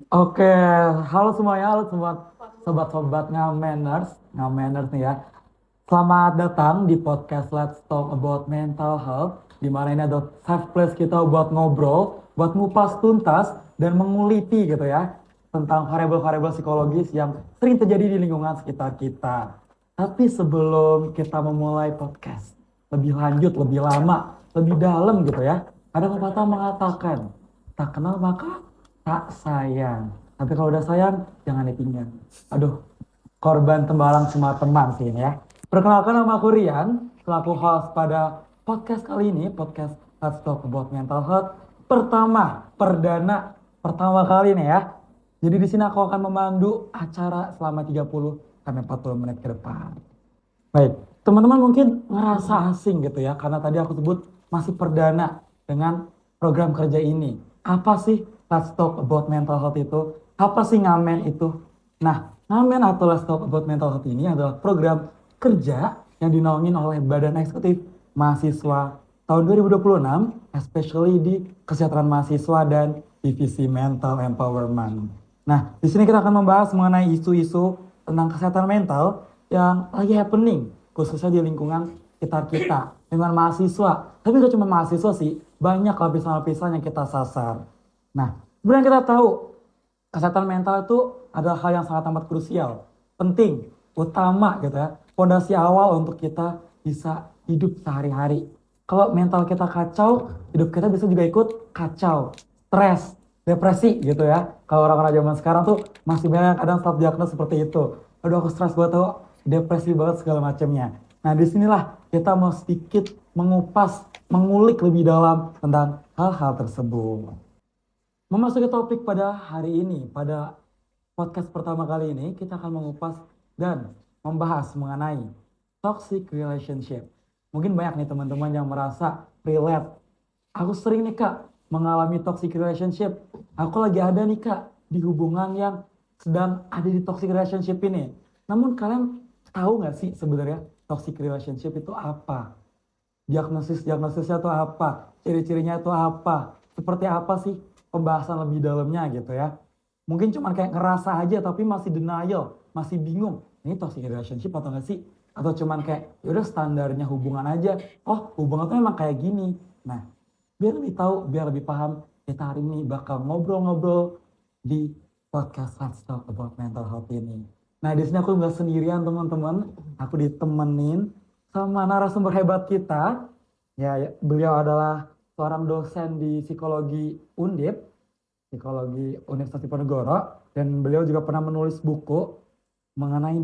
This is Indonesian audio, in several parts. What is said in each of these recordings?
Oke, halo semuanya, halo semua sobat-sobat ngameners nih ya. Selamat datang di podcast Let's Talk About Mental Health, di mana ini adalah safe place kita buat ngobrol, buat ngupas tuntas dan menguliti gitu ya tentang variabel-variabel psikologis yang sering terjadi di lingkungan sekitar kita. Tapi sebelum kita memulai podcast lebih lanjut, lebih lama, lebih dalam gitu ya, ada pepatah mengatakan tak kenal maka tak sayang. Tapi kalau udah sayang, jangan ditinggal. Aduh, korban tembalang semua teman sih ini ya. Perkenalkan nama aku Rian, selaku host pada podcast kali ini, podcast Let's Talk About Mental Health. Pertama kali nih ya. Jadi di sini aku akan memandu acara selama 30 sampai 40 menit ke depan. Baik, teman-teman mungkin ngerasa asing gitu ya, karena tadi aku sebut masih perdana dengan program kerja ini. Apa sih Let's Talk About Mental Health itu? Apa sih ngamen itu? Nah, ngamen atau Let's Talk About Mental Health ini adalah program kerja yang dinaungin oleh Badan Eksekutif Mahasiswa tahun 2026, especially di kesejahteraan mahasiswa dan divisi mental empowerment. Nah, di sini kita akan membahas mengenai isu-isu tentang kesehatan mental yang lagi happening, khususnya di lingkungan sekitar kita, lingkungan mahasiswa. Tapi gak cuma mahasiswa sih, banyak lapisan-lapisan yang kita sasar. Nah, sebenarnya kita tahu kesehatan mental itu adalah hal yang sangat amat krusial, penting, utama gitu ya, fondasi awal untuk kita bisa hidup sehari-hari. Kalau mental kita kacau, hidup kita bisa juga ikut kacau, stres, depresi gitu ya. Kalau orang-orang zaman sekarang tuh masih banyak kadang self diagnosis seperti itu. Aduh aku stres banget tuh, depresi banget segala macamnya. Nah disinilah kita mau sedikit mengupas, mengulik lebih dalam tentang hal-hal tersebut. Memasuki topik pada hari ini, pada podcast pertama kali ini, kita akan mengupas dan membahas mengenai toxic relationship. Mungkin banyak nih teman-teman yang merasa relate. Aku sering nih kak mengalami toxic relationship. Aku lagi ada nih kak di hubungan yang sedang ada di toxic relationship ini. Namun kalian tahu nggak sih sebenarnya toxic relationship itu apa? Diagnosisnya itu apa? Ciri-cirinya itu apa? Seperti apa sih pembahasan lebih dalamnya gitu ya? Mungkin cuma kayak ngerasa aja tapi masih denial, masih bingung. Ini toxic relationship atau enggak sih? Atau cuman kayak yaudah standarnya hubungan aja. Oh hubungan tuh emang kayak gini. Nah biar lebih tahu, biar lebih paham, kita hari ini bakal ngobrol-ngobrol di podcast Let's Talk About Mental Health ini. Nah di sini aku nggak sendirian teman-teman, aku ditemenin sama narasumber hebat kita. Ya, beliau adalah seorang dosen di psikologi Undip, psikologi Universitas Diponegoro, dan beliau juga pernah menulis buku mengenai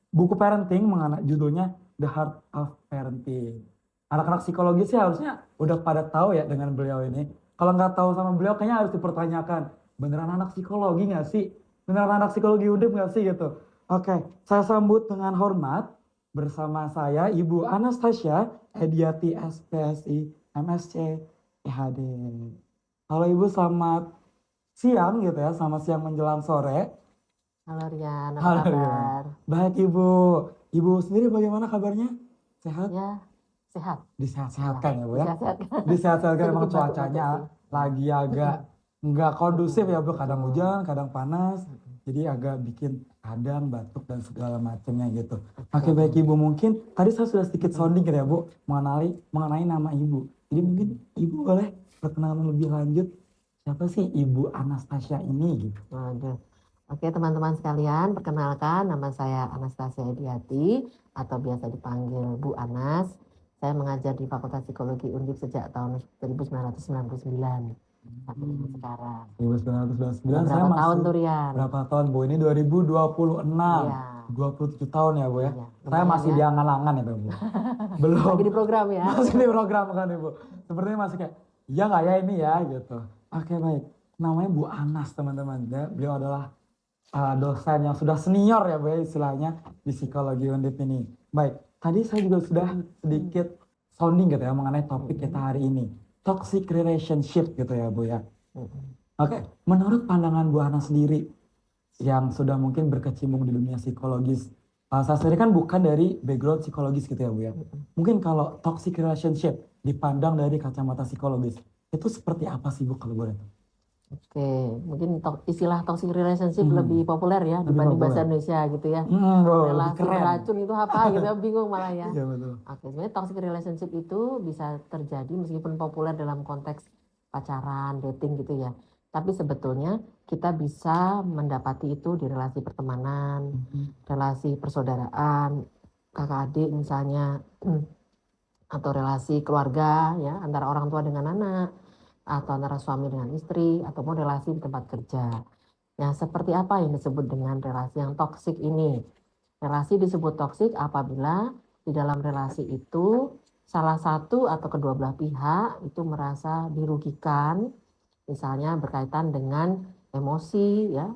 buku parenting, mengenai judulnya The Heart of Parenting. Anak-anak psikologi sih harusnya udah pada tahu ya dengan beliau ini. Kalau nggak tahu sama beliau kayaknya harus dipertanyakan, beneran anak psikologi nggak sih? Beneran anak psikologi Undip nggak sih gitu? Oke, saya sambut dengan hormat bersama saya Ibu Anastasia Ediati SPSI MSc IHD. Halo Ibu, selamat siang gitu ya, selamat siang menjelang sore. Halo Rian, apa Halo ya. kabar? Baik Ibu, Ibu sendiri bagaimana kabarnya? Sehat? Ya, sehat. Disehat-sehatkan ya Bu ya? Disehat-sehatkan. Disehat-sehatkan emang Sedikit batuk-batuk cuacanya sih. lagi agak nggak kondusif ya Bu, kadang Betul. hujan, kadang panas. Jadi agak bikin kadang batuk dan segala macamnya gitu. Oke Betul. baik Ibu, mungkin tadi saya sudah sedikit sounding gitu ya Bu, mengenai nama Ibu. Jadi mungkin Ibu boleh perkenalan lebih lanjut, siapa sih Ibu Anastasia ini gitu. Waduh. Oke teman-teman sekalian, perkenalkan nama saya Anastasia Ediati atau biasa dipanggil Bu Anas. Saya mengajar di Fakultas Psikologi Undip sejak tahun 1999 sampai dengan sekarang. 1999 saya Berapa tahun masih tuh Rian? berapa tahun Bu? Ini 2026. Iya. 27 tahun ya Bu ya. Iya, Saya lumayan masih ya. di angan-angan ya Bu. Belum. Lagi di program ya. Masih di program kan Ibu. Sepertinya masih kayak, iya nggak ya ini ya gitu. Oke baik. Namanya Bu Anas teman-teman. Beliau adalah dosen yang sudah senior ya Bu ya istilahnya di psikologi Undip ini. Baik. Tadi saya juga sudah sedikit sounding gitu ya mengenai topik kita hari ini. Toxic relationship gitu ya Bu ya. Oke, menurut pandangan Bu Ana sendiri yang sudah mungkin berkecimpung di dunia psikologis, saya sendiri kan bukan dari background psikologis gitu ya Bu ya. Mungkin kalau toxic relationship dipandang dari kacamata psikologis, itu seperti apa sih Bu kalau boleh tahu? Oke, mungkin istilah toxic relationship Hmm, lebih populer ya lebih dibanding bahasa populer. Indonesia gitu ya. Oh, lebih Relasi keren. beracun itu apa gitu ya, bingung malah ya. Iya betul. Oke, sebenarnya toxic relationship itu bisa terjadi meskipun populer dalam konteks pacaran, dating gitu ya. Tapi sebetulnya kita bisa mendapati itu di relasi pertemanan, Mhm. relasi persaudaraan, kakak adik misalnya, atau relasi keluarga ya antara orang tua dengan anak, atau antara suami dengan istri, ataupun relasi di tempat kerja. Nah, seperti apa yang disebut dengan relasi yang toksik ini? Relasi disebut toksik apabila di dalam relasi itu salah satu atau kedua belah pihak itu merasa dirugikan, misalnya berkaitan dengan emosi ya,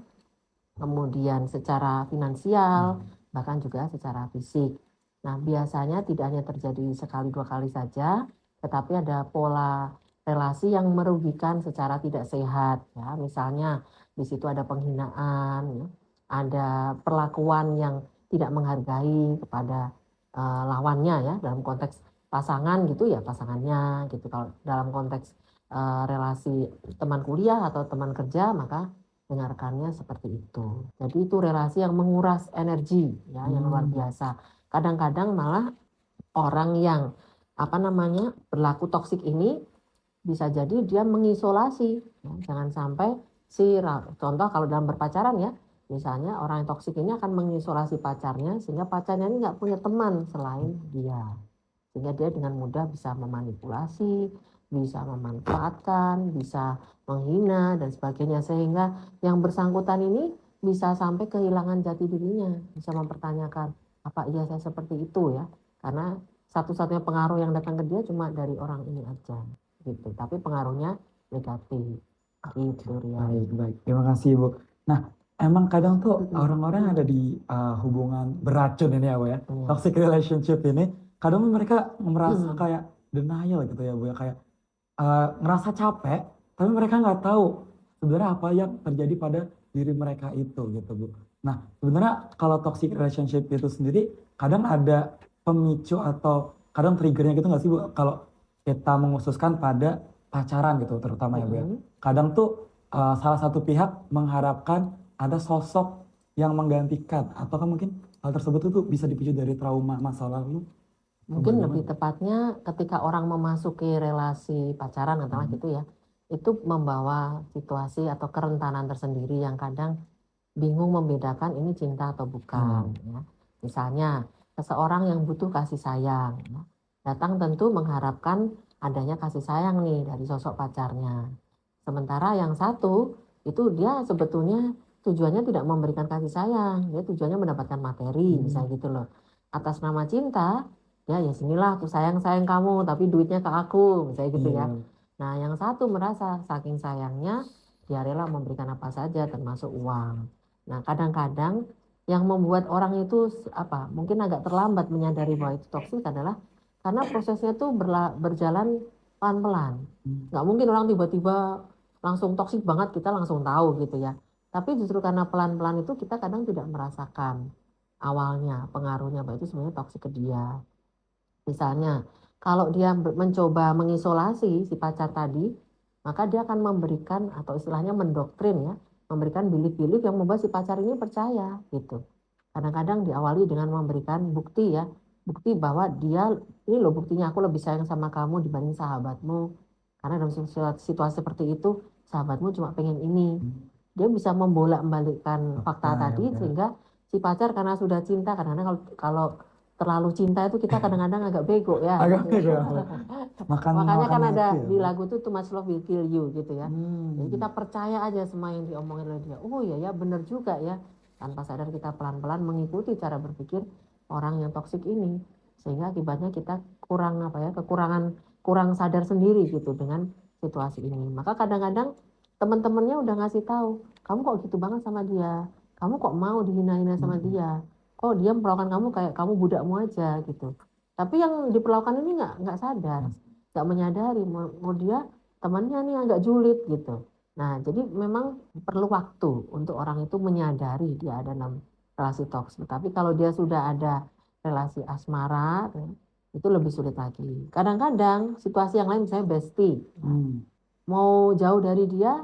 kemudian secara finansial, bahkan juga secara fisik. Nah, biasanya tidak hanya terjadi sekali dua kali saja, tetapi ada pola relasi yang merugikan secara tidak sehat ya. Misalnya di situ ada penghinaan, ya, ada perlakuan yang tidak menghargai kepada lawannya ya dalam konteks pasangan gitu ya pasangannya gitu. Kalau dalam konteks relasi teman kuliah atau teman kerja maka dengarkannya seperti itu. Jadi itu relasi yang menguras energi ya yang luar biasa. Kadang-kadang malah orang yang apa namanya berlaku toksik ini bisa jadi dia mengisolasi. Ya. Jangan sampai contoh kalau dalam berpacaran ya, misalnya orang yang toksik ini akan mengisolasi pacarnya sehingga pacarnya ini nggak punya teman selain dia. Sehingga dia dengan mudah bisa memanipulasi, bisa memanfaatkan, bisa menghina dan sebagainya sehingga yang bersangkutan ini bisa sampai kehilangan jati dirinya, bisa mempertanyakan apa iya saya seperti itu ya, karena satu-satunya pengaruh yang datang ke dia cuma dari orang ini aja gitu, tapi pengaruhnya negatif gitu ya. Baik, baik. Terima kasih, Bu. Nah, emang kadang tuh orang-orang ada di hubungan beracun ini ya, Bu ya. Iya. Toxic relationship ini, kadang mereka merasa kayak denial gitu ya, Bu ya. Kayak ngerasa capek, tapi mereka nggak tahu sebenarnya apa yang terjadi pada diri mereka itu gitu, Bu. Nah, sebenarnya kalau toxic relationship itu sendiri, kadang ada pemicu atau kadang triggernya gitu nggak sih, Bu? Kalau kita menghususkan pada pacaran gitu, terutama ya, Bu ya. Kadang tuh salah satu pihak mengharapkan ada sosok yang menggantikan, atau kan mungkin hal tersebut itu bisa dipicu dari trauma masa lalu. Mungkin Bagaimana? lebih tepatnya ketika orang memasuki relasi pacaran katakanlah gitu ya, itu membawa situasi atau kerentanan tersendiri yang kadang bingung membedakan ini cinta atau bukan. Ya. Misalnya seseorang yang butuh kasih sayang, ya, datang tentu mengharapkan adanya kasih sayang nih dari sosok pacarnya. Sementara yang satu itu dia sebetulnya tujuannya tidak memberikan kasih sayang, dia tujuannya mendapatkan materi, misalnya gitu loh. Atas nama cinta, ya sinilah aku sayang kamu, tapi duitnya ke aku, misalnya gitu ya. Iya. Nah, yang satu merasa saking sayangnya dia rela memberikan apa saja termasuk uang. Nah, kadang-kadang yang membuat orang itu apa? Mungkin agak terlambat menyadari bahwa itu toksik adalah karena prosesnya itu berjalan pelan-pelan. Nggak mungkin orang tiba-tiba langsung toksik banget kita langsung tahu gitu ya. Tapi justru karena pelan-pelan itu kita kadang tidak merasakan awalnya pengaruhnya bahwa itu sebenarnya toksik ke dia. Misalnya, kalau dia mencoba mengisolasi si pacar tadi, maka dia akan memberikan atau istilahnya mendoktrin ya, memberikan belief-belief yang membuat si pacar ini percaya gitu. Kadang-kadang diawali dengan memberikan bukti ya, bukti bahwa dia ini loh buktinya aku lebih sayang sama kamu dibanding sahabatmu. Karena dalam situasi seperti itu sahabatmu cuma pengen ini. Dia bisa membolak-balikkan fakta Ya, tadi ya. sehingga si pacar karena sudah cinta kadang-kadang kalau terlalu cinta itu kita kadang-kadang agak bego ya. Agak Gitu ya. bego. Makan Makanya makan kan ada hati ya, di Bu. lagu itu Too Much Love Will Kill You gitu ya. Jadi Hmm. kita percaya aja semua yang diomongin oleh dia. Oh iya ya benar juga ya. Tanpa sadar kita pelan-pelan mengikuti cara berpikir orang yang toksik ini. Sehingga akibatnya kita kurang apa ya, kurang sadar sendiri gitu dengan situasi ini. Maka kadang-kadang teman-temannya udah ngasih tahu, kamu kok gitu banget sama dia. Kamu kok mau dihina-hina sama dia. Kok dia memperlakukan kamu kayak kamu budakmu aja gitu. Tapi yang diperlakukan ini nggak sadar, nggak menyadari mau dia temannya nih agak julid gitu. Nah, jadi memang perlu waktu untuk orang itu menyadari dia ada dalam relasi toksik. Tapi kalau dia sudah ada relasi asmara, ya, itu lebih sulit lagi. Kadang-kadang situasi yang lain misalnya bestie, ya, mau jauh dari dia,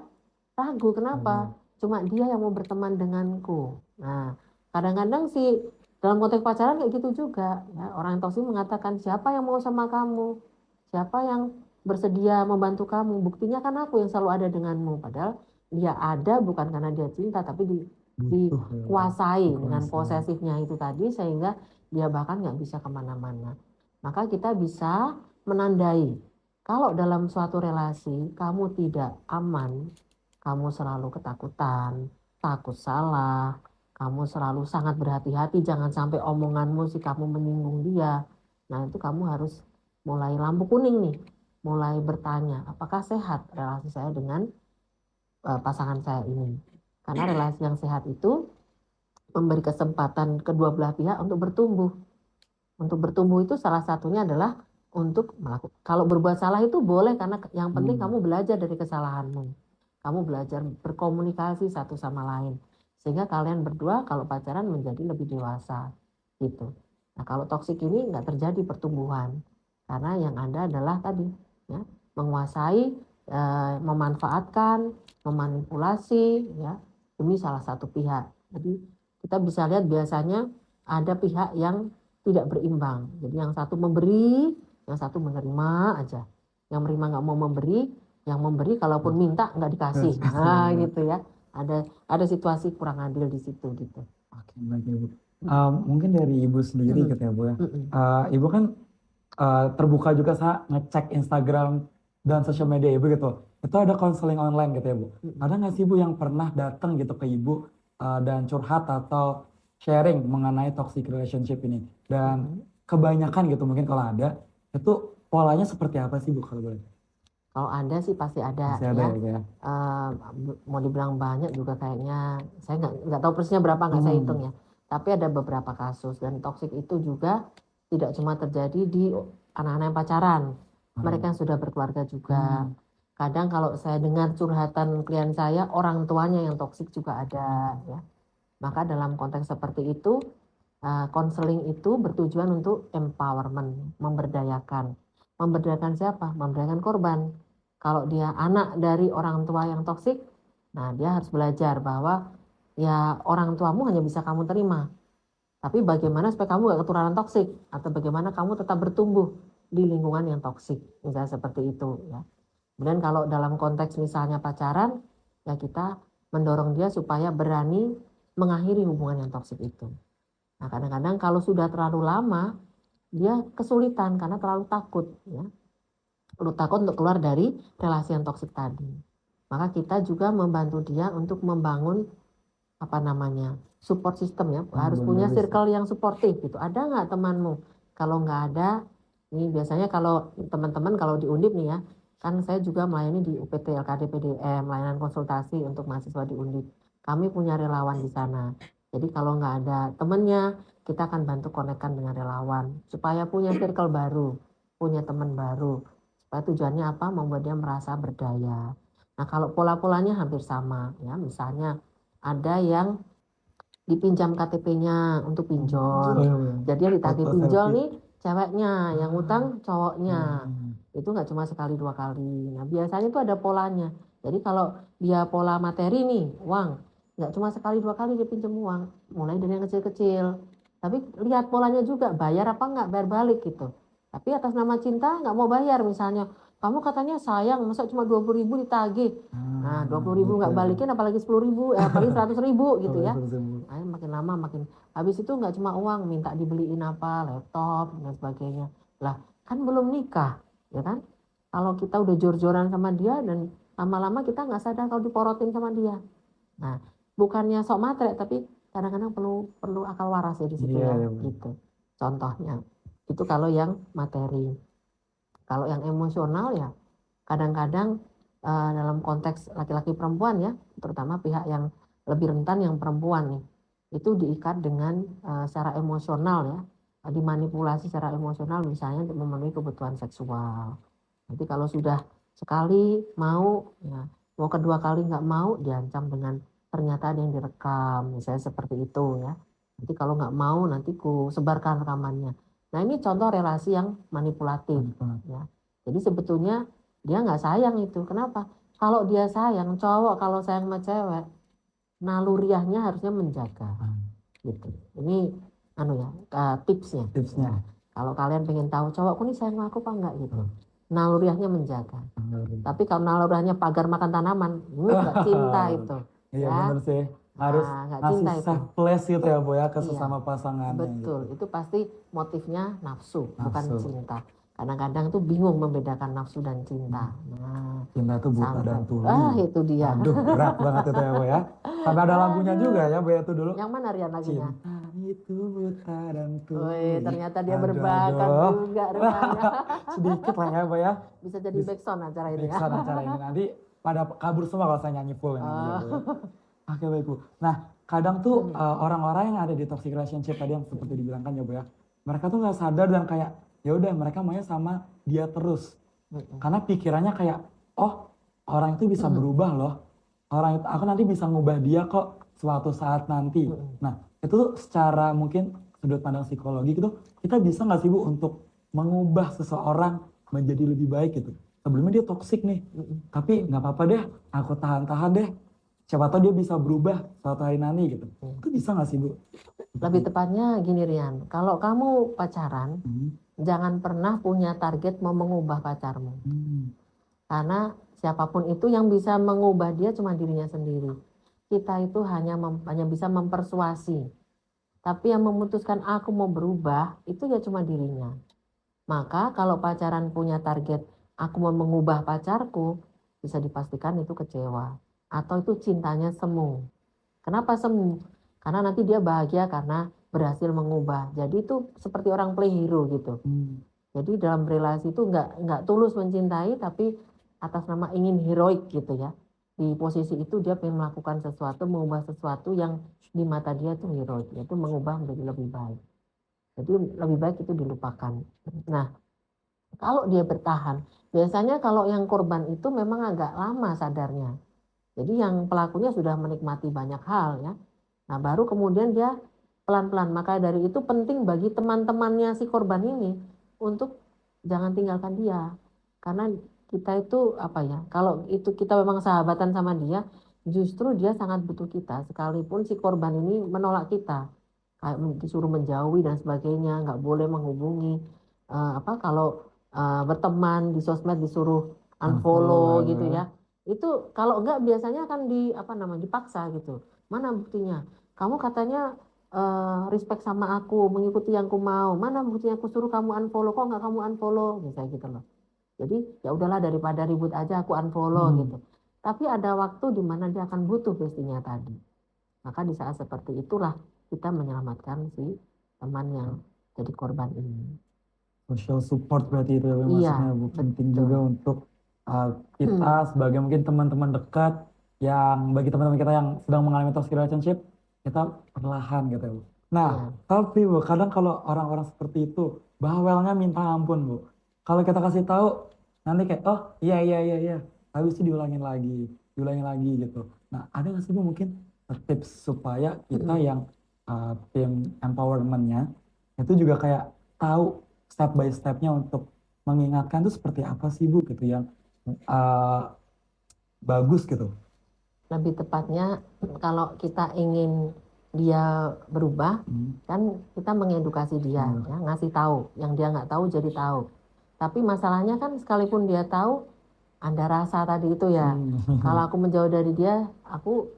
ragu. Kenapa? Cuma dia yang mau berteman denganku. Nah, kadang-kadang sih dalam konteks pacaran kayak gitu juga. Ya, orang yang toksik mengatakan, siapa yang mau sama kamu? Siapa yang bersedia membantu kamu? Buktinya kan aku yang selalu ada denganmu. Padahal dia ada bukan karena dia cinta, tapi Butuh ya. dikuasai dengan Dikuasai. posesifnya itu tadi, sehingga dia bahkan nggak bisa kemana-mana. Maka kita bisa menandai kalau dalam suatu relasi kamu tidak aman, kamu selalu ketakutan, takut salah, kamu selalu sangat berhati-hati, jangan sampai omonganmu, sikapmu menyinggung dia. Nah, itu kamu harus mulai lampu kuning nih, mulai bertanya, apakah sehat relasi saya dengan pasangan saya ini? Karena relasi yang sehat itu memberi kesempatan kedua belah pihak untuk bertumbuh. Untuk bertumbuh itu salah satunya adalah untuk melakukan. Kalau berbuat salah itu boleh, karena yang penting kamu belajar dari kesalahanmu. Kamu belajar berkomunikasi satu sama lain. Sehingga kalian berdua kalau pacaran menjadi lebih dewasa. Gitu. Nah, kalau toksik ini nggak terjadi pertumbuhan. Karena yang ada adalah tadi, ya, menguasai, memanfaatkan, memanipulasi, ya, demi salah satu pihak. Jadi kita bisa lihat biasanya ada pihak yang tidak berimbang. Jadi yang satu memberi, yang satu menerima aja. Yang menerima nggak mau memberi, yang memberi kalaupun minta nggak dikasih. Nah, gitu ya. Ada situasi kurang adil di situ gitu. Oke, baik Ibu. Mungkin dari Ibu sendiri gitu ya Bu ya. Ibu kan terbuka juga ngecek Instagram dan sosial media Ibu gitu. Itu ada konseling online gitu ya Bu. Ada nggak sih Bu yang pernah datang gitu ke Ibu dan curhat atau sharing mengenai toxic relationship ini? Dan kebanyakan gitu mungkin kalau ada, itu polanya seperti apa sih Bu kalau boleh? Kalau ada sih pasti ada, Masih ada ya. ya Bu ya? Mau dibilang banyak juga kayaknya, saya nggak tahu persisnya berapa, nggak saya hitung ya. Tapi ada beberapa kasus, dan toksik itu juga tidak cuma terjadi di anak-anak yang pacaran, mereka yang sudah berkeluarga juga. Kadang kalau saya dengar curhatan klien saya, orang tuanya yang toksik juga ada, ya. Maka dalam konteks seperti itu, konseling itu bertujuan untuk empowerment, memberdayakan. Memberdayakan siapa? Memberdayakan korban. Kalau dia anak dari orang tua yang toksik, nah dia harus belajar bahwa ya orang tuamu hanya bisa kamu terima. Tapi bagaimana supaya kamu gak keturunan toksik, atau bagaimana kamu tetap bertumbuh di lingkungan yang toksik, misalnya seperti itu, ya. Kemudian kalau dalam konteks misalnya pacaran, ya kita mendorong dia supaya berani mengakhiri hubungan yang toksik itu. Nah, kadang-kadang kalau sudah terlalu lama, dia kesulitan karena terlalu takut, ya. Terlalu takut untuk keluar dari relasi yang toksik tadi. Maka kita juga membantu dia untuk membangun support system, ya. Harus punya circle yang suportif gitu. Ada nggak temanmu? Kalau nggak ada, ini biasanya kalau teman-teman kalau di Undip nih ya, kan saya juga melayani di UPT LKD PDM, layanan konsultasi untuk mahasiswa di Undip. Kami punya relawan di sana. Jadi kalau nggak ada temennya, kita akan bantu konekkan dengan relawan supaya punya circle baru, punya teman baru. Supaya tujuannya apa? Membuat dia merasa berdaya. Nah, kalau pola-polanya hampir sama, ya. Misalnya ada yang dipinjam KTP-nya untuk pinjol. Jadi yang ditagih pinjol nih ceweknya, yang utang cowoknya. Itu nggak cuma sekali dua kali. Nah, biasanya itu ada polanya. Jadi kalau dia pola materi nih, uang, nggak cuma sekali dua kali dia pinjam uang, mulai dari yang kecil-kecil. Tapi lihat polanya juga, bayar apa nggak, bayar balik gitu. Tapi atas nama cinta nggak mau bayar, misalnya kamu katanya sayang, masa cuma 20.000 ditagih. Nah, 20.000 nggak balikin, apalagi 10.000, apalagi 100.000 gitu ya. Nah, makin lama makin, habis itu nggak cuma uang, minta dibeliin apa, laptop dan sebagainya. Lah, kan belum nikah, ya kan? Kalau kita udah jor-joran sama dia, dan lama-lama kita nggak sadar kalau diporotin sama dia. Nah, bukannya sok matre, tapi kadang-kadang perlu akal waras ya di situ, ya, gitu. Contohnya itu kalau yang materi. Kalau yang emosional, ya kadang-kadang dalam konteks laki-laki perempuan, ya, terutama pihak yang lebih rentan yang perempuan nih, itu diikat dengan secara emosional, ya, dimanipulasi secara emosional misalnya untuk memenuhi kebutuhan seksual. Nanti kalau sudah sekali mau, ya, mau kedua kali nggak mau, diancam dengan pernyataan yang direkam, misalnya seperti itu, ya. Nanti kalau nggak mau, nanti ku sebarkan rekamannya. Nah, ini contoh relasi yang manipulatif, ya. Jadi sebetulnya dia nggak sayang itu. Kenapa? Kalau dia sayang, cowok kalau sayang sama cewek, naluriahnya harusnya menjaga. Gitu. Ini tipsnya. Tipsnya. Kalau kalian pengen tahu cowokku nih sayang sama aku apa enggak gitu. Naluriahnya menjaga. Tapi kalau naluriahnya pagar makan tanaman, enggak cinta itu. Iya Ya. bener sih. Harus Nggak ngasih cinta itu. safe place gitu ya Bu ya ke Iya, sesama pasangannya. betul. Gitu. Itu pasti motifnya nafsu, bukan Nafsu. cinta. Kadang-kadang tuh bingung membedakan nafsu dan cinta. Nah, Cinta itu buta dan tuli. itu dia. Aduh berat banget itu ya Bu ya. Sampai ada lagunya juga ya Bu ya itu dulu. Yang mana Rian lagunya? Cinta itu buta dan tuli. Wih, ternyata dia Aduh, berbakat aduh. juga rupanya. Sedikit lah ya Bu ya. Bisa jadi backsound acara ini ya. Backsound acara ini nanti pada kabur semua kalau saya nyanyi full ini. Ya, Bu, ya. Oke baik Bu. Nah kadang tuh orang-orang yang ada di toxic relationship tadi yang seperti dibilangkan ya Bu ya. Mereka tuh nggak sadar dan kayak ya udah mereka maunya sama dia terus. Karena pikirannya kayak oh orang itu bisa berubah loh. Orang itu aku nanti bisa ngubah dia kok suatu saat nanti. Nah itu tuh secara mungkin sudut pandang psikologi gitu kita bisa nggak sih Bu untuk mengubah seseorang menjadi lebih baik gitu. Sebelumnya dia toksik nih. Tapi nggak apa-apa deh aku tahan-tahan deh. Siapa tahu dia bisa berubah suatu hari nanti gitu. Itu bisa gak sih Bu? Lebih tepatnya gini Rian, kalau kamu pacaran, jangan pernah punya target mau mengubah pacarmu. Karena siapapun itu yang bisa mengubah dia cuma dirinya sendiri. Kita itu hanya bisa mempersuasi. Tapi yang memutuskan aku mau berubah, itu ya cuma dirinya. Maka kalau pacaran punya target, aku mau mengubah pacarku, bisa dipastikan itu kecewa. Atau itu cintanya semu. Kenapa semu? Karena nanti dia bahagia karena berhasil mengubah. Jadi itu seperti orang play hero gitu. Jadi dalam relasi itu nggak tulus mencintai, tapi atas nama ingin heroik gitu ya. Di posisi itu dia pengen melakukan sesuatu, mengubah sesuatu yang di mata dia itu heroik, yaitu mengubah menjadi lebih baik. Jadi lebih baik itu dilupakan. Nah, kalau dia bertahan, biasanya kalau yang korban itu memang agak lama sadarnya. Jadi yang pelakunya sudah menikmati banyak hal ya. Nah baru kemudian dia pelan-pelan. Maka dari itu penting bagi teman-temannya si korban ini untuk jangan tinggalkan dia. Karena kita itu kalau itu kita memang sahabatan sama dia, justru dia sangat butuh kita. Sekalipun si korban ini menolak kita, kayak disuruh menjauhi dan sebagainya, nggak boleh menghubungi. Kalau berteman di sosmed disuruh unfollow gitu ya. Itu kalau enggak biasanya akan dipaksa gitu. Mana buktinya? Kamu katanya respect sama aku, mengikuti yang ku mau. Mana buktinya aku suruh kamu unfollow, kok enggak kamu unfollow? Misalnya gitu loh. Jadi ya udahlah daripada ribut aja aku unfollow gitu. Tapi ada waktu di mana dia akan butuh bestinya tadi. Maka di saat seperti itulah kita menyelamatkan si teman yang jadi korban ini. Social support berarti itu maksudnya Bu. Penting juga untuk kita sebagai mungkin teman-teman dekat yang bagi teman-teman kita yang sedang mengalami toxic relationship kita perlahan gitu ya Bu. Nah tapi Bu kadang kalau orang-orang seperti itu bawelnya minta ampun Bu. Kalau kita kasih tahu nanti kayak oh iya habis itu diulangin lagi gitu. Nah ada nggak sih Bu mungkin tips supaya kita yang tim empowermentnya itu juga kayak tahu step by stepnya untuk mengingatkan itu seperti apa sih Bu gitu yang bagus gitu. Lebih tepatnya kalau kita ingin dia berubah, kan kita mengedukasi dia, ya, ngasih tahu. Yang dia nggak tahu jadi tahu. Tapi masalahnya kan sekalipun dia tahu, ada rasa tadi itu ya. Kalau aku menjauh dari dia, aku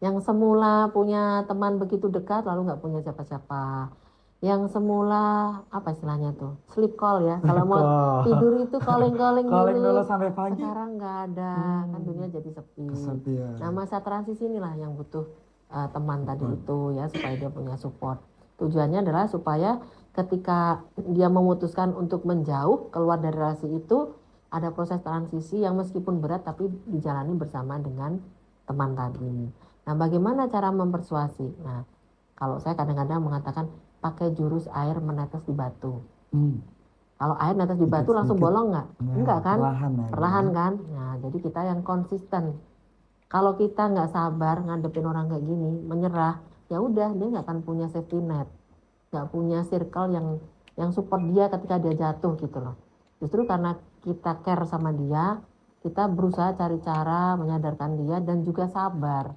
yang semula punya teman begitu dekat, lalu nggak punya siapa-siapa. Yang semula apa istilahnya tuh sleep call ya, kalau mau tidur itu calling dulu sampai pagi. Sekarang nggak ada, kan dunia jadi sepi. Kesepian. Nah masa transisi inilah yang butuh teman tadi itu ya, supaya dia punya support. Tujuannya adalah supaya ketika dia memutuskan untuk menjauh keluar dari relasi itu, ada proses transisi yang meskipun berat tapi dijalani bersama dengan teman tadi. Nah bagaimana cara mempersuasi? Nah kalau saya kadang-kadang mengatakan pakai jurus air menetes di batu. Kalau air netes di batu langsung bolong nggak? Enggak kan? Perlahan kan? Nah, jadi kita yang konsisten. Kalau kita nggak sabar ngadepin orang kayak gini, menyerah, ya udah dia nggak akan punya safety net, nggak punya circle yang support dia ketika dia jatuh gitu loh. Justru karena kita care sama dia, kita berusaha cari cara menyadarkan dia dan juga sabar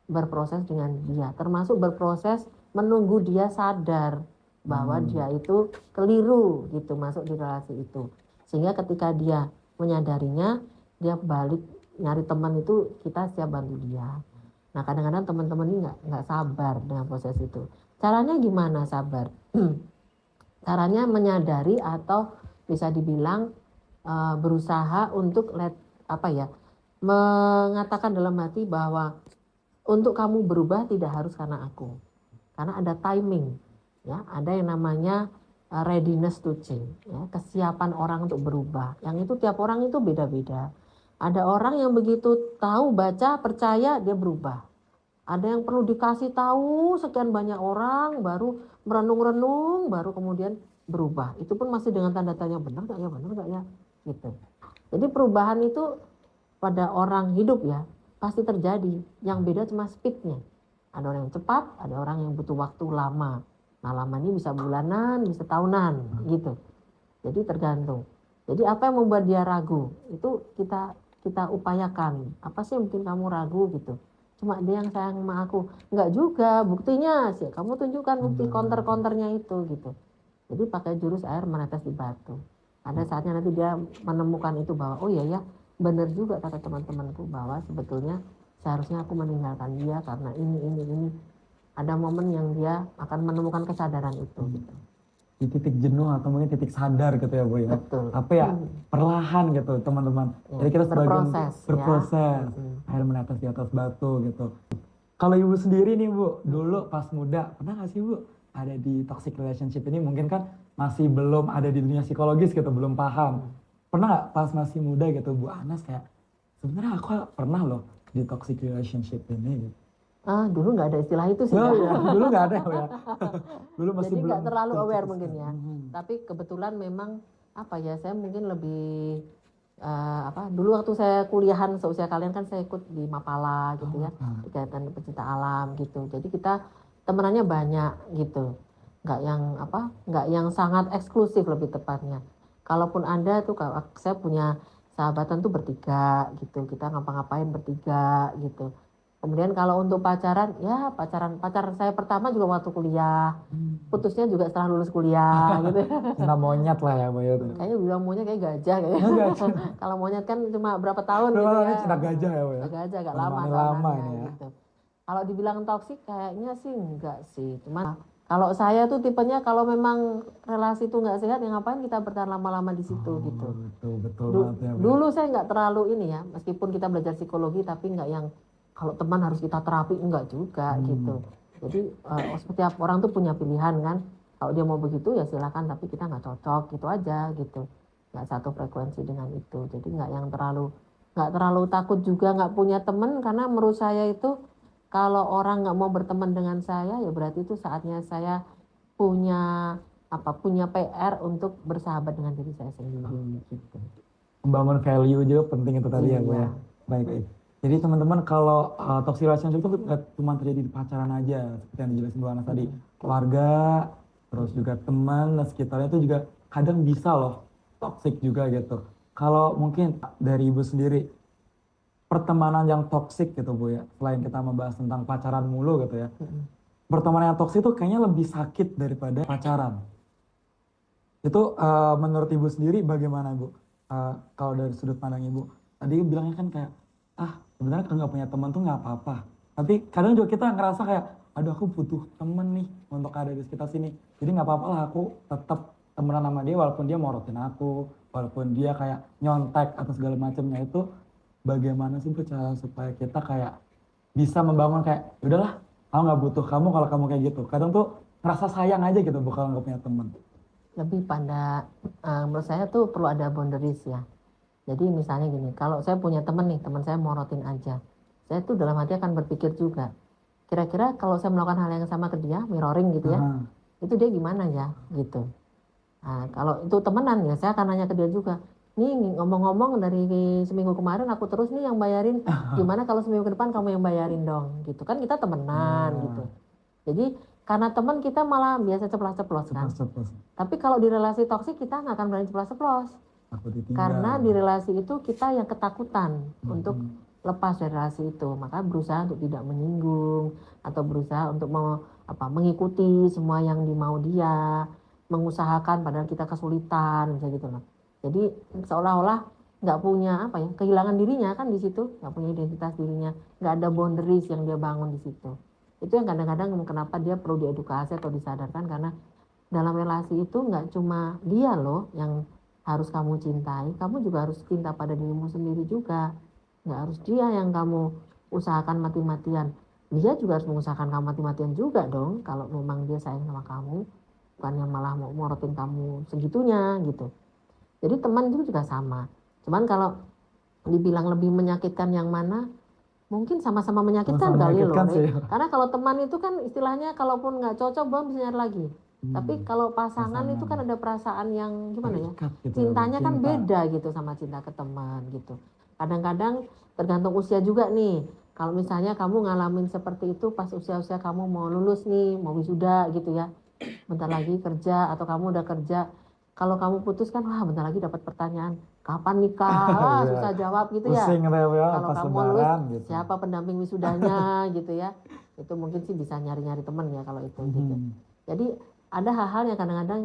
berproses dengan dia, termasuk berproses menunggu dia sadar bahwa dia itu keliru gitu masuk di relasi itu, sehingga ketika dia menyadarinya, dia balik nyari teman itu kita siap bantu dia. Nah kadang-kadang teman-teman ini nggak sabar dengan proses itu. Caranya gimana sabar? Caranya menyadari atau bisa dibilang berusaha untuk mengatakan dalam hati bahwa untuk kamu berubah tidak harus karena aku, karena ada timing, ya, ada yang namanya readiness to change, ya, kesiapan orang untuk berubah. Yang itu tiap orang itu beda-beda. Ada orang yang begitu tahu baca percaya dia berubah. Ada yang perlu dikasih tahu sekian banyak orang baru merenung-renung baru kemudian berubah. Itu pun masih dengan tanda tanya benar nggak ya, gitu. Jadi perubahan itu pada orang hidup ya pasti terjadi. Yang beda cuma speednya. Ada orang yang cepat, ada orang yang butuh waktu lama. Nah lama ini bisa bulanan, bisa tahunan gitu. Jadi tergantung. Jadi apa yang membuat dia ragu itu kita upayakan. Apa sih yang bikin kamu ragu gitu? Cuma dia yang sayang sama aku. Enggak juga, buktinya sih. Kamu tunjukkan bukti counter-counternya itu gitu. Jadi pakai jurus air menetes di batu. Ada saatnya nanti dia menemukan itu bahwa oh iya ya benar juga kata teman-temanku bahwa sebetulnya seharusnya aku meninggalkan dia karena ini. Ada momen yang dia akan menemukan kesadaran itu gitu. Di titik jenuh atau mungkin titik sadar gitu ya Bu ya. Betul. Apa ya perlahan gitu teman-teman. Ya, Jadi kita sebagai berproses. air menetes di atas batu gitu. Kalau Ibu sendiri nih Bu, dulu pas muda pernah gak sih Bu ada di toxic relationship ini? Mungkin kan masih belum ada di dunia psikologis gitu, belum paham. Pernah gak pas masih muda gitu Bu Anas kayak sebenarnya aku pernah loh di toxic relationship ini gitu. Dulu nggak ada istilah itu sih. Oh, ya. Dulu nggak ada ya. Dulu masih jadi belum nggak terlalu aware mungkin ya. Hmm. Tapi kebetulan memang saya mungkin lebih dulu waktu saya kuliahan seusia kalian kan saya ikut di Mapala gitu ya, kegiatan pecinta alam gitu. Jadi kita temenannya banyak gitu. Nggak yang sangat eksklusif lebih tepatnya. Kalaupun ada tuh saya punya sahabatan tuh bertiga gitu. Kita ngapa-ngapain bertiga gitu. Kemudian kalau untuk pacaran pacar saya pertama juga waktu kuliah, putusnya juga setelah lulus kuliah gitu. Cinta monyet lah ya Bu ya. Kayaknya bilang monyet kayak gajah kayaknya. Kalau monyet kan cuma berapa tahun gitu ya. Cinta gajah ya Bu ya. Gajah agak lama ini ya. gitu. Kalau dibilang toksik kayaknya sih enggak sih. Cuman kalau saya tuh tipenya kalau memang relasi itu nggak sehat ya ngapain kita bertahan lama-lama di situ gitu. Betul banget ya Bu. Dulu saya nggak terlalu ini ya, meskipun kita belajar psikologi tapi nggak yang kalau teman harus kita terapi enggak juga gitu. Jadi setiap orang tuh punya pilihan kan. Kalau dia mau begitu ya silakan, tapi kita nggak cocok gitu aja gitu. Nggak satu frekuensi dengan itu. Jadi nggak terlalu takut juga nggak punya teman, karena menurut saya itu kalau orang nggak mau berteman dengan saya ya berarti itu saatnya saya punya PR untuk bersahabat dengan diri saya sendiri gitu. Membangun value juga penting itu tadi ya Bu ya. Baik. Jadi teman-teman kalau toxic relationship itu gak cuma terjadi di pacaran aja seperti yang dijelasin Bu Anas tadi, keluarga, terus juga teman dan sekitarnya itu juga kadang bisa loh toxic juga gitu. Kalau mungkin dari Ibu sendiri pertemanan yang toxic gitu Bu ya, selain kita membahas tentang pacaran mulu gitu ya, pertemanan yang toxic itu kayaknya lebih sakit daripada pacaran. Itu menurut Ibu sendiri bagaimana Bu? Kalau dari sudut pandang Ibu, tadi bilangnya kan kayak sebenarnya kalau nggak punya teman tuh nggak apa-apa. Tapi kadang juga kita ngerasa kayak, aduh aku butuh temen nih untuk ada di sekitar sini. Jadi nggak apa-apa lah aku tetap temenan sama dia walaupun dia morotin aku, walaupun dia kayak nyontek atau segala macamnya itu. Bagaimana sih Bu cara supaya kita kayak bisa membangun kayak, udahlah, aku nggak butuh kamu kalau kamu kayak gitu. Kadang tuh ngerasa sayang aja gitu Bu kalau nggak punya teman. Lebih pada menurut saya tuh perlu ada boundaries ya. Jadi misalnya gini, kalau saya punya teman saya morotin aja. Saya tuh dalam hati akan berpikir juga, kira-kira kalau saya melakukan hal yang sama ke dia, mirroring gitu ya, itu dia gimana ya gitu. Nah, kalau itu temenan ya saya akan nanya ke dia juga, nih ngomong-ngomong dari seminggu kemarin aku terus nih yang bayarin, gimana kalau seminggu ke depan kamu yang bayarin dong gitu. Kan kita temenan gitu. Jadi karena teman kita malah biasa ceplos-ceplos kan. Tapi kalau di relasi toksik kita nggak akan berani ceplos-ceplos. Takut ditinggal. Karena di relasi itu kita yang ketakutan untuk lepas dari relasi itu, maka berusaha untuk tidak menyinggung atau berusaha untuk mengikuti semua yang dimau dia, mengusahakan padahal kita kesulitan, misalnya gitu loh. Jadi seolah-olah nggak punya kehilangan dirinya kan di situ, nggak punya identitas dirinya, nggak ada boundaries yang dia bangun di situ. Itu yang kadang-kadang kenapa dia perlu diedukasi atau disadarkan, karena dalam relasi itu nggak cuma dia loh yang harus kamu cintai, kamu juga harus cinta pada dirimu sendiri juga. Nggak harus dia yang kamu usahakan mati-matian. Dia juga harus mengusahakan kamu mati-matian juga dong, kalau memang dia sayang sama kamu. Bukannya malah mau morotin kamu segitunya gitu. Jadi teman itu juga sama. Cuman kalau dibilang lebih menyakitkan yang mana, mungkin sama-sama menyakitkan Sama-sama kali loh. menyakitkan sih. Karena kalau teman itu kan istilahnya kalaupun nggak cocok, bang bisa nyari lagi. Tapi kalau pasangan itu kan ada perasaan yang gimana ya, Terikat gitu, cintanya kan cinta. beda gitu sama cinta ke teman gitu. Kadang-kadang tergantung usia juga nih. Kalau misalnya kamu ngalamin seperti itu pas usia-usia kamu mau lulus nih, mau wisuda gitu ya, bentar lagi kerja atau kamu udah kerja. Kalau kamu putus kan, wah bentar lagi dapat pertanyaan, kapan nikah? Iya. Susah jawab gitu ya. Pusing ya Kalau pas kamu lulus, lebaran gitu. siapa pendamping wisudanya gitu ya. Itu mungkin sih bisa nyari-nyari temen ya kalau itu gitu. Jadi ada hal-hal yang kadang-kadang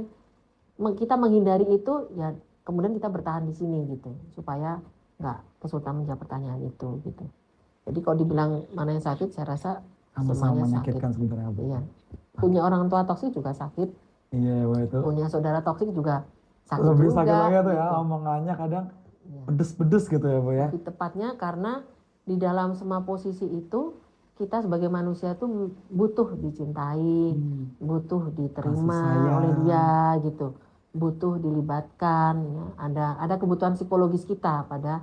kita menghindari itu ya, kemudian kita bertahan di sini gitu supaya nggak kesulitan menjawab pertanyaan itu gitu. Jadi kalau dibilang mana yang sakit, saya rasa Sama-sama semuanya sakit. menyakitkan sebenarnya, Bu. Iya. Punya orang tua toksik juga sakit. Iya, Bu, itu. Punya saudara toksik juga sakit Lebih juga. sakit lagi tuh ya, gitu. omongannya kadang Iya. pedes-pedes gitu ya, Bu ya. Lebih tepatnya karena di dalam semua posisi itu kita sebagai manusia tuh butuh dicintai, butuh diterima Kasih sayang. oleh dia gitu, butuh dilibatkan. Ya. Ada kebutuhan psikologis kita pada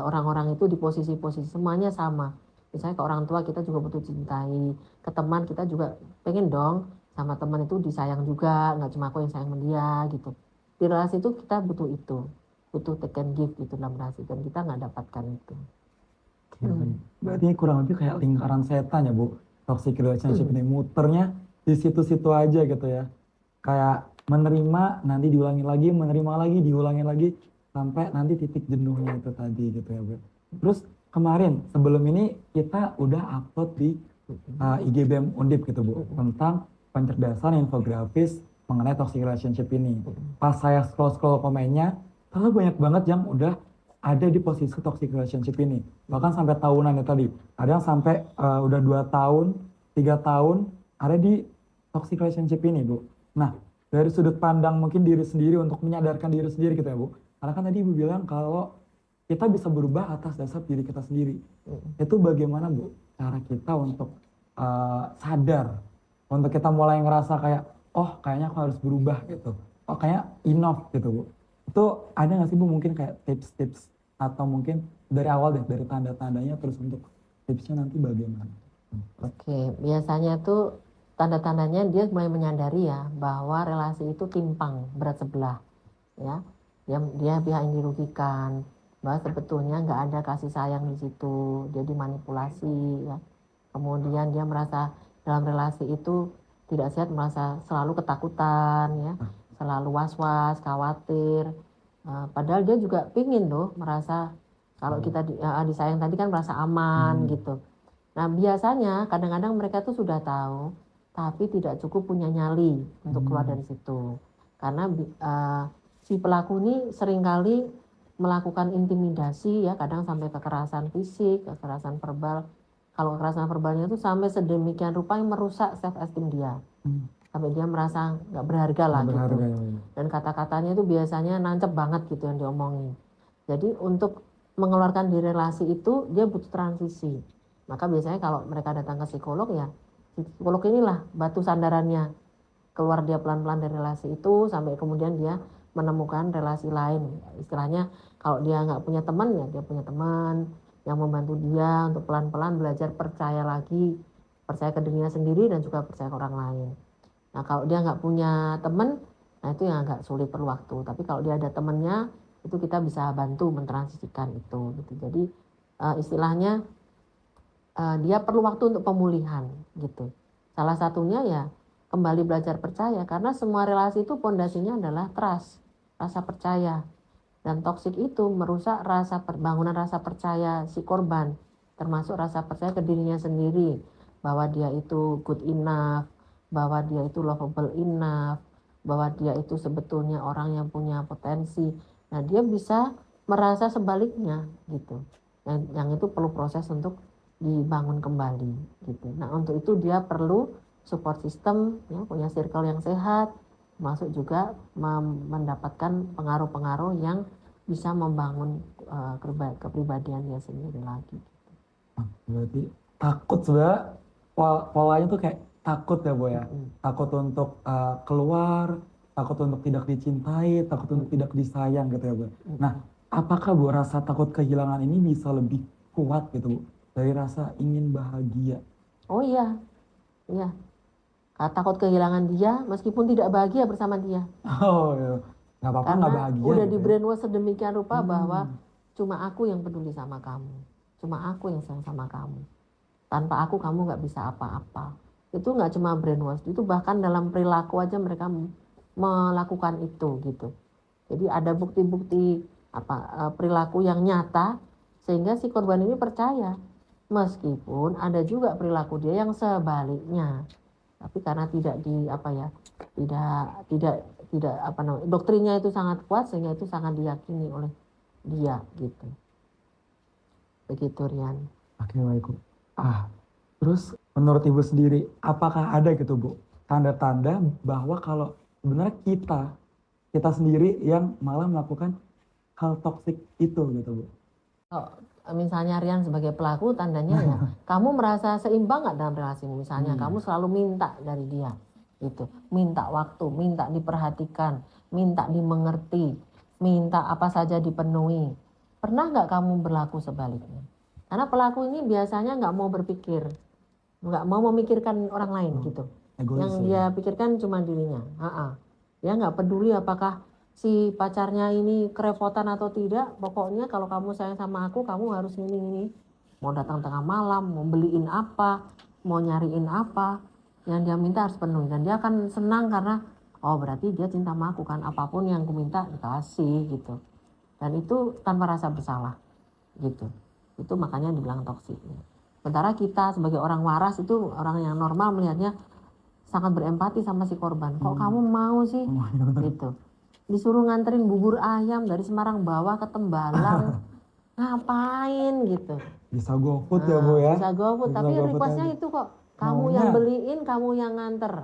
orang-orang itu di posisi-posisi semuanya sama. Misalnya ke orang tua kita juga butuh cintai, ke teman kita juga pengen dong sama teman itu disayang juga, nggak cuma aku yang sayang sama dia gitu. Di relasi itu kita butuh itu, butuh take and give gitu dalam relasi, dan kita nggak dapatkan itu. Berarti kurang lebih kayak lingkaran setan ya, Bu. Toxic relationship ini muternya di situ-situ aja gitu ya. Kayak menerima, nanti diulangi lagi, menerima lagi, diulangi lagi, sampai nanti titik jenuhnya itu tadi gitu ya, Bu. Terus kemarin sebelum ini kita udah upload di IG BEM Undip gitu, Bu, tentang pencerdasan infografis mengenai toxic relationship ini. Pas saya scroll komennya, terlalu banyak banget yang udah ada di posisi toxic relationship ini. Bahkan sampai tahunan ya tadi. Ada yang sampai udah 2 tahun, 3 tahun ada di toxic relationship ini, Bu. Nah, dari sudut pandang mungkin diri sendiri untuk menyadarkan diri sendiri gitu ya, Bu. Karena kan tadi Ibu bilang kalau kita bisa berubah atas dasar diri kita sendiri. Itu bagaimana, Bu, cara kita untuk sadar, untuk kita mulai ngerasa kayak, oh kayaknya aku harus berubah gitu. Oh kayaknya enough gitu, Bu. Itu ada nggak sih, Bu, mungkin kayak tips-tips atau mungkin dari awal deh, dari tanda-tandanya, terus untuk tipsnya nanti bagaimana? Oke, biasanya tuh tanda-tandanya dia mulai menyadari ya bahwa relasi itu timpang, berat sebelah, ya. Dia pihak yang dirugikan, bahwa sebetulnya nggak ada kasih sayang di situ, dia dimanipulasi, ya. Kemudian dia merasa dalam relasi itu tidak sehat, merasa selalu ketakutan, ya, selalu was-was, khawatir. Padahal dia juga pingin loh merasa kalau kita disayang tadi kan merasa aman gitu. Nah biasanya kadang-kadang mereka tuh sudah tahu tapi tidak cukup punya nyali untuk keluar dari situ. Karena si pelaku ini seringkali melakukan intimidasi ya, kadang sampai kekerasan fisik, kekerasan verbal. Kalau kekerasan verbalnya itu sampai sedemikian rupa yang merusak self esteem dia. Sampai dia merasa nggak berharga lah gitu. Dan kata-katanya itu biasanya nancep banget gitu yang diomongin. Jadi untuk mengeluarkan di relasi itu dia butuh transisi. Maka biasanya kalau mereka datang ke psikolog ya, psikolog inilah batu sandarannya. Keluar dia pelan-pelan dari relasi itu sampai kemudian dia menemukan relasi lain. Istilahnya kalau dia nggak punya teman ya dia punya teman yang membantu dia untuk pelan-pelan belajar percaya lagi, percaya ke dirinya sendiri dan juga percaya ke orang lain. Nah kalau dia nggak punya teman, nah itu yang agak sulit, perlu waktu. Tapi kalau dia ada temannya, itu kita bisa bantu mentransisikan itu. Gitu. Jadi istilahnya dia perlu waktu untuk pemulihan gitu. Salah satunya ya kembali belajar percaya, karena semua relasi itu pondasinya adalah trust, rasa percaya. Dan toksik itu merusak bangunan rasa percaya si korban, termasuk rasa percaya ke dirinya sendiri, bahwa dia itu good enough, bahwa dia itu lovable enough, bahwa dia itu sebetulnya orang yang punya potensi. Nah, dia bisa merasa sebaliknya gitu. Yang itu perlu proses untuk dibangun kembali gitu. Nah, untuk itu dia perlu support system, ya, punya circle yang sehat, masuk juga mendapatkan pengaruh-pengaruh yang bisa membangun kepribadian dia sendiri lagi. Berarti takut sebenarnya polanya tuh kayak takut ya Bu ya. Takut untuk keluar, takut untuk tidak dicintai, takut untuk tidak disayang gitu ya Bu. Nah, apakah Bu rasa takut kehilangan ini bisa lebih kuat gitu Bu dari rasa ingin bahagia? Oh iya, iya. Takut kehilangan dia meskipun tidak bahagia bersama dia. Oh iya. Nggak apa-apa nggak Karena bahagia udah gitu di ya. brainwash sedemikian rupa bahwa cuma aku yang peduli sama kamu, cuma aku yang sayang sama kamu. Tanpa aku kamu nggak bisa apa-apa. Itu nggak cuma brainwash, itu bahkan dalam perilaku aja mereka melakukan itu gitu. Jadi ada bukti-bukti perilaku yang nyata sehingga si korban ini percaya. Meskipun ada juga perilaku dia yang sebaliknya. Tapi karena tidak doktrinnya itu sangat kuat sehingga itu sangat diyakini oleh dia gitu. Begitu Rian. Oke baik Bu. Terus menurut Ibu sendiri, apakah ada gitu Bu tanda-tanda bahwa kalau sebenarnya kita sendiri yang malah melakukan hal toksik itu gitu Bu? Misalnya Rian sebagai pelaku, tandanya ya kamu merasa seimbang nggak dalam relasimu. Misalnya kamu selalu minta dari dia, gitu, minta waktu, minta diperhatikan, minta dimengerti, minta apa saja dipenuhi. Pernah nggak kamu berlaku sebaliknya? Karena pelaku ini biasanya nggak mau berpikir, nggak mau memikirkan orang lain gitu. Egois Yang ya, dia Bu? pikirkan cuma dirinya. Dia nggak peduli apakah si pacarnya ini kerepotan atau tidak. Pokoknya kalau kamu sayang sama aku, kamu harus ini. Mau datang tengah malam, mau beliin apa, mau nyariin apa, yang dia minta harus penuhi. Dan dia akan senang karena oh berarti dia cinta sama aku kan, apapun yang aku minta dikasih gitu. Dan itu tanpa rasa bersalah gitu. Itu makanya dibilang toksik. Sementara kita sebagai orang waras itu orang yang normal melihatnya sangat berempati sama si korban. Kok kamu mau sih? Gitu. Disuruh nganterin bubur ayam dari Semarang bawah ke Tembalang. Ngapain gitu. Bisa GoFood ya Bu ya? Bisa GoFood, Bisa tapi GoFood requestnya aja. itu kok. Kamu Maunya yang beliin, kamu yang nganter.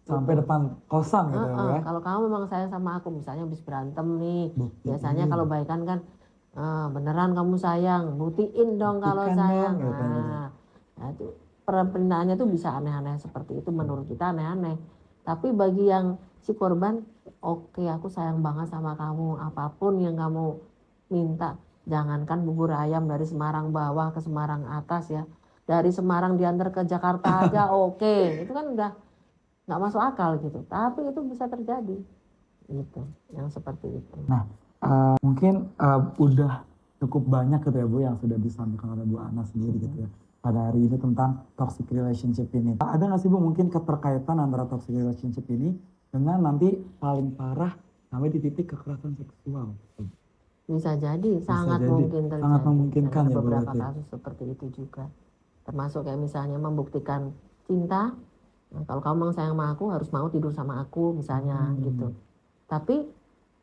sampai depan kosan gitu ya Bu ya? Kalau kamu memang sayang sama aku, misalnya habis berantem nih. Buktiin. Biasanya kalau baikan kan, beneran kamu sayang, buktiin dong kalau Buktikan sayang. dong, katanya. Nah itu perbedaannya tuh bisa aneh-aneh seperti itu, menurut kita aneh-aneh. Tapi bagi yang si korban, oke, aku sayang banget sama kamu, apapun yang kamu minta. Jangankan bubur ayam dari Semarang bawah ke Semarang atas ya, dari Semarang diantar ke Jakarta aja oke. Itu kan udah nggak masuk akal gitu, tapi itu bisa terjadi gitu, yang seperti itu. Nah, mungkin udah cukup banyak gitu ya Bu yang sudah disampaikan oleh Bu Ana sendiri gitu ya pada hari ini tentang toxic relationship ini. Ada nggak sih Bu mungkin keterkaitan antara toxic relationship ini dengan nanti paling parah sampai di titik kekerasan seksual? Bisa jadi, sangat jadi. mungkin terjadi. Sangat memungkinkan Ada ya, Bu, beberapa berarti. kasus seperti itu juga, termasuk kayak misalnya membuktikan cinta. Nah, kalau kamu memang sayang sama aku, harus mau tidur sama aku misalnya gitu. Tapi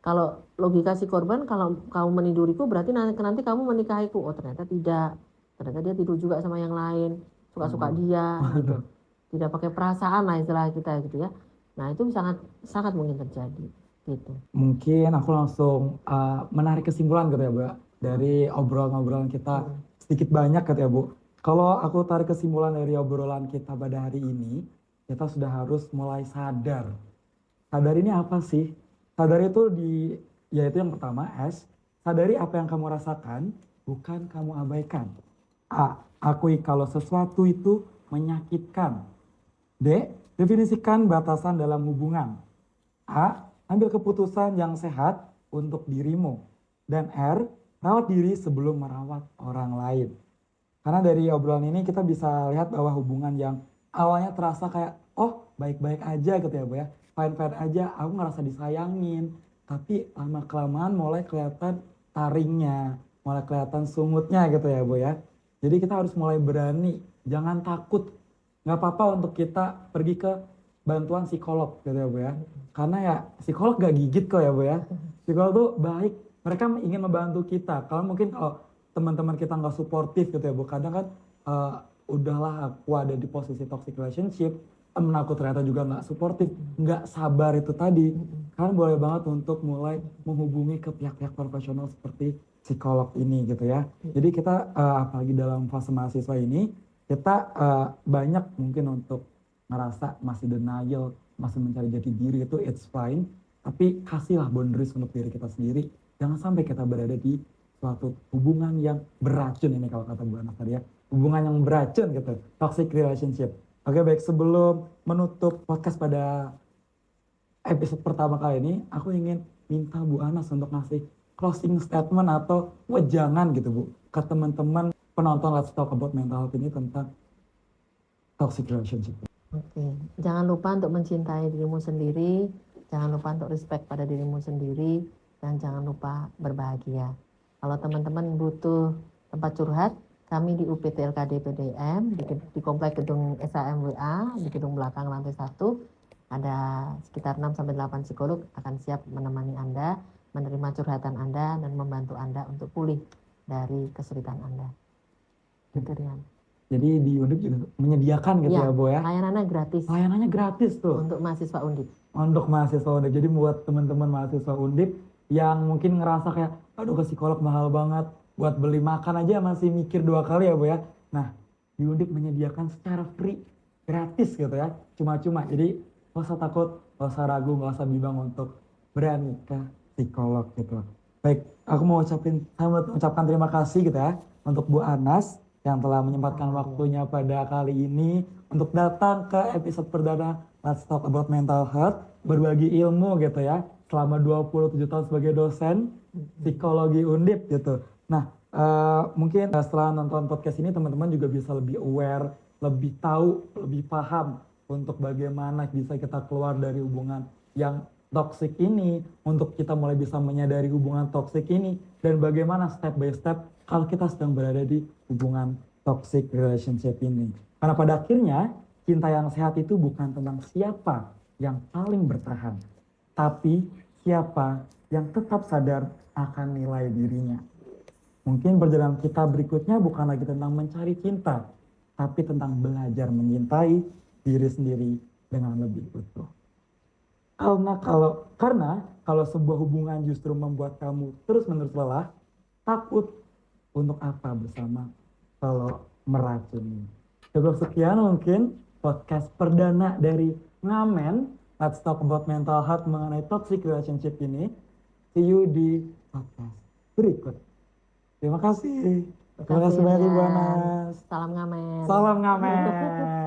kalau logika si korban, kalau kamu meniduriku berarti nanti kamu menikahiku. Oh ternyata tidak, ternyata dia tidur juga sama yang lain, suka-suka dia gitu. Tidak pakai perasaan lah istilah kita gitu ya. Nah itu sangat sangat mungkin terjadi gitu. Mungkin aku langsung menarik kesimpulan gitu ya Bu ya, dari obrolan-obrolan kita sedikit banyak gitu ya Bu. Kalau aku tarik kesimpulan dari obrolan kita pada hari ini, kita sudah harus mulai sadar. Sadar ini apa sih? Sadar itu yaitu yang pertama S, sadari apa yang kamu rasakan, bukan kamu abaikan. A, akui kalau sesuatu itu menyakitkan. D, definisikan batasan dalam hubungan. A, ambil keputusan yang sehat untuk dirimu. Dan R, rawat diri sebelum merawat orang lain. Karena dari obrolan ini kita bisa lihat bahwa hubungan yang awalnya terasa kayak, oh baik-baik aja gitu ya Bu ya. Fine-fine aja, aku ngerasa disayangin, tapi lama-kelamaan mulai kelihatan taringnya, mulai kelihatan sumutnya gitu ya Bu ya. Jadi kita harus mulai berani, jangan takut. Nggak apa-apa untuk kita pergi ke bantuan psikolog gitu ya Bu ya. Karena ya psikolog gak gigit kok ya Bu ya. Psikolog tuh baik, mereka ingin membantu kita. Kalau mungkin kalau teman-teman kita nggak suportif gitu ya Bu, kadang kan udahlah aku ada di posisi toxic relationship, temen aku ternyata juga nggak suportif, nggak sabar itu tadi. Kalian boleh banget untuk mulai menghubungi ke pihak-pihak profesional seperti psikolog ini gitu ya. Jadi kita apalagi dalam fase mahasiswa ini, kita banyak mungkin untuk ngerasa masih denial, masih mencari jati diri itu it's fine. Tapi kasihlah boundaries untuk diri kita sendiri. Jangan sampai kita berada di suatu hubungan yang beracun ini kalau kata Bu Anas tadi ya. Hubungan yang beracun gitu, toxic relationship. Oke baik, sebelum menutup podcast pada episode pertama kali ini, aku ingin minta Bu Anas untuk ngasih closing statement atau wejangan gitu Bu, ke teman-teman penonton Let's Talk About Mental Health ini tentang toxic relationship. Oke, jangan lupa untuk mencintai dirimu sendiri, jangan lupa untuk respect pada dirimu sendiri, dan jangan lupa berbahagia. Kalau teman-teman butuh tempat curhat, kami di UPT LKD PDM, di komplek gedung SAMWA, di gedung belakang lantai 1, ada sekitar 6-8 psikolog akan siap menemani Anda, menerima curhatan Anda, dan membantu Anda untuk pulih dari kesulitan Anda. Gitu Rian. Jadi di Undip juga menyediakan gitu ya Bu ya. Layanannya gratis Layanannya gratis tuh. untuk mahasiswa Undip. Untuk mahasiswa Undip. Jadi buat teman-teman mahasiswa Undip yang mungkin ngerasa kayak, aduh ke psikolog mahal banget, buat beli makan aja masih mikir 2 kali ya Bu ya. Nah, di Undip menyediakan secara free, gratis gitu ya, cuma-cuma. Jadi gak usah takut, gak usah ragu, gak usah bimbang untuk berani ke psikolog gitu. Baik, aku mau ucapkan terima kasih gitu ya untuk Bu Anas yang telah menyempatkan waktunya pada kali ini untuk datang ke episode perdana Let's Talk About Mental Health, berbagi ilmu gitu ya, selama 27 tahun sebagai dosen psikologi Undip gitu. Nah, mungkin setelah nonton podcast ini teman-teman juga bisa lebih aware, lebih tahu, lebih paham untuk bagaimana bisa kita keluar dari hubungan yang toxic ini, untuk kita mulai bisa menyadari hubungan toxic ini, dan bagaimana step by step kalau kita sedang berada di hubungan toxic relationship ini. Karena pada akhirnya cinta yang sehat itu bukan tentang siapa yang paling bertahan, tapi siapa yang tetap sadar akan nilai dirinya. Mungkin perjalanan kita berikutnya bukan lagi tentang mencari cinta, tapi tentang belajar mencintai diri sendiri dengan lebih utuh. Karena kalau sebuah hubungan justru membuat kamu terus-menerus lelah, takut untuk apa bersama kalau meracuni. Cukup sekian mungkin podcast perdana dari Ngamen, Let's Talk About Mental Health mengenai toxic relationship ini. See you di podcast berikut. Terima kasih. Terima kasih banyak Ibu Anas. Salam Ngamen. Salam Ngamen.